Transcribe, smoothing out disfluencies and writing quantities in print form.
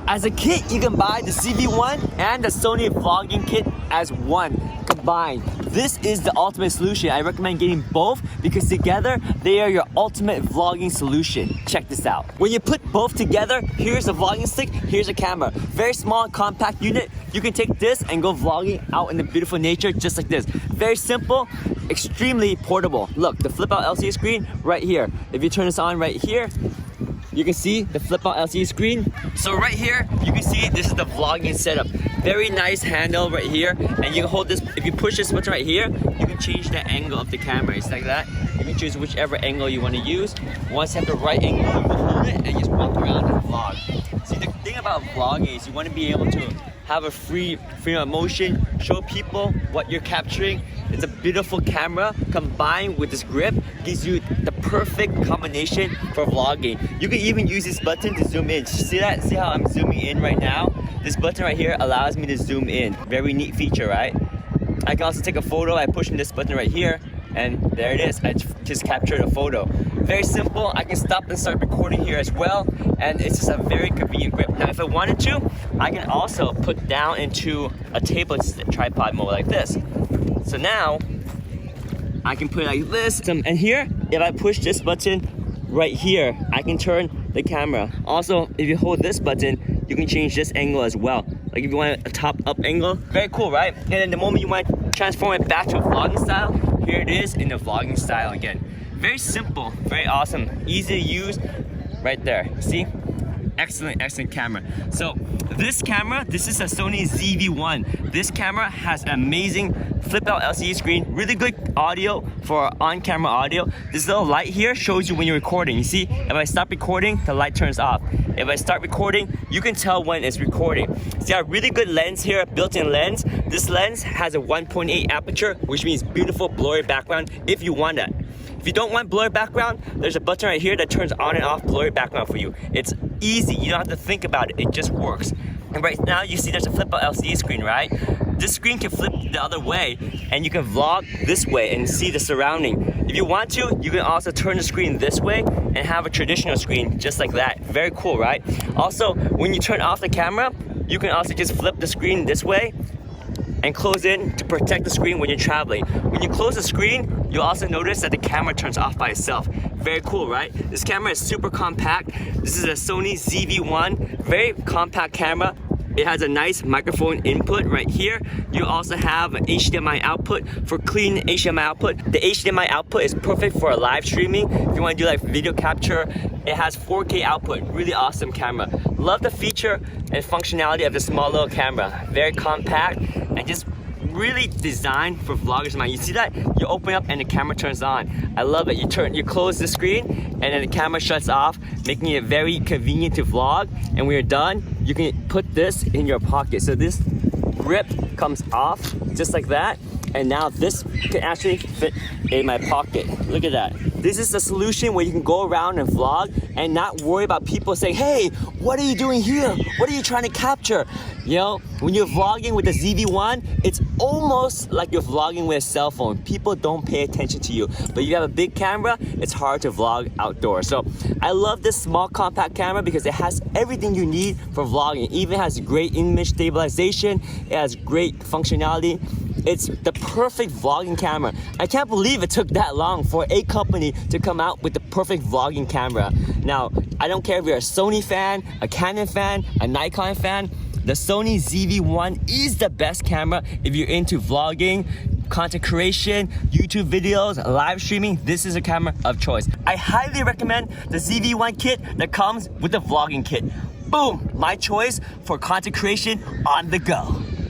As a kit, you can buy the ZV-1 and the Sony vlogging kit as one combined. This is the ultimate solution. I recommend getting both because together they are your ultimate vlogging solution. Check this out. When you put both together, here's a vlogging stick, here's a camera. Very small, compact unit. You can take this and go vlogging out in the beautiful nature just like this. Very simple, extremely portable. Look, the flip out LCD screen right here. If you turn this on right here, you can see the flip out LCD screen. So right here, you can see this is the vlogging setup. Very nice handle right here. And you can hold this, if you push this button right here, you can change the angle of the camera. It's like that. You can choose whichever angle you want to use. Once you have the right angle, you can hold it and just walk around and vlog. See, the thing about vlogging is you want to be able to have a freedom of motion, show people what you're capturing. It's a beautiful camera combined with this grip gives you the perfect combination for vlogging. You can even use this button to zoom in. See that? See how I'm zooming in right now? This button right here allows me to zoom in. Very neat feature, right? I can also take a photo by pushing this button right here, and there it is. I just captured a photo. Very simple. I can stop and start recording here as well, and it's just a very convenient grip. Now, if I wanted to, I can also put down into a table tripod mode like this. So now, I can put it like this. And here, if I push this button right here, I can turn the camera. Also, if you hold this button, you can change this angle as well. Like if you want a top up angle. Very cool, right? And then the moment you want to transform it back to a vlogging style, here it is in the vlogging style again. Very simple, very awesome, easy to use right there. See? Excellent, excellent camera. So this camera, this is a Sony ZV-1. This camera has amazing flip out LCD screen, really good audio for on-camera audio. This little light here shows you when you're recording. You see, if I stop recording, the light turns off. If I start recording, you can tell when it's recording. See, I have really good lens here, built-in lens. This lens has a 1.8 aperture, which means beautiful blurry background if you want that. If you don't want blurry background, there's a button right here that turns on and off blurry background for you. It's easy, you don't have to think about it, it just works. And right now you see there's a flip out LCD screen, right? This screen can flip the other way and you can vlog this way and see the surrounding. If you want to, you can also turn the screen this way and have a traditional screen just like that. Very cool, right? Also, when you turn off the camera, you can also just flip the screen this way and close in to protect the screen when you're traveling. When you close the screen, you'll also notice that the camera turns off by itself. Very cool, right? This camera is super compact. This is a Sony ZV-1, very compact camera. It has a nice microphone input right here. You also have an HDMI output for clean HDMI output. The HDMI output is perfect for live streaming. If you want to do like video capture, it has 4K output. Really awesome camera. Love the feature and functionality of this small little camera. Very compact and just really designed for vloggers. You see that? You open up and the camera turns on. I love it. You close the screen and then the camera shuts off, making it very convenient to vlog. And when you're done, you can put this in your pocket. So this grip comes off just like that. And now this can actually fit in my pocket. Look at that. This is the solution where you can go around and vlog and not worry about people saying, hey, what are you doing here? What are you trying to capture? You know, when you're vlogging with the ZV-1, it's almost like you're vlogging with a cell phone. People don't pay attention to you. But if you have a big camera, it's hard to vlog outdoors. So I love this small compact camera because it has everything you need for vlogging. It even has great image stabilization. It has great functionality. It's the perfect vlogging camera. I can't believe it took that long for a company to come out with the perfect vlogging camera. Now, I don't care if you're a Sony fan, a Canon fan, a Nikon fan, the Sony ZV-1 is the best camera if you're into vlogging, content creation, YouTube videos, live streaming. This is a camera of choice. I highly recommend the ZV-1 kit that comes with the vlogging kit. Boom, my choice for content creation on the go.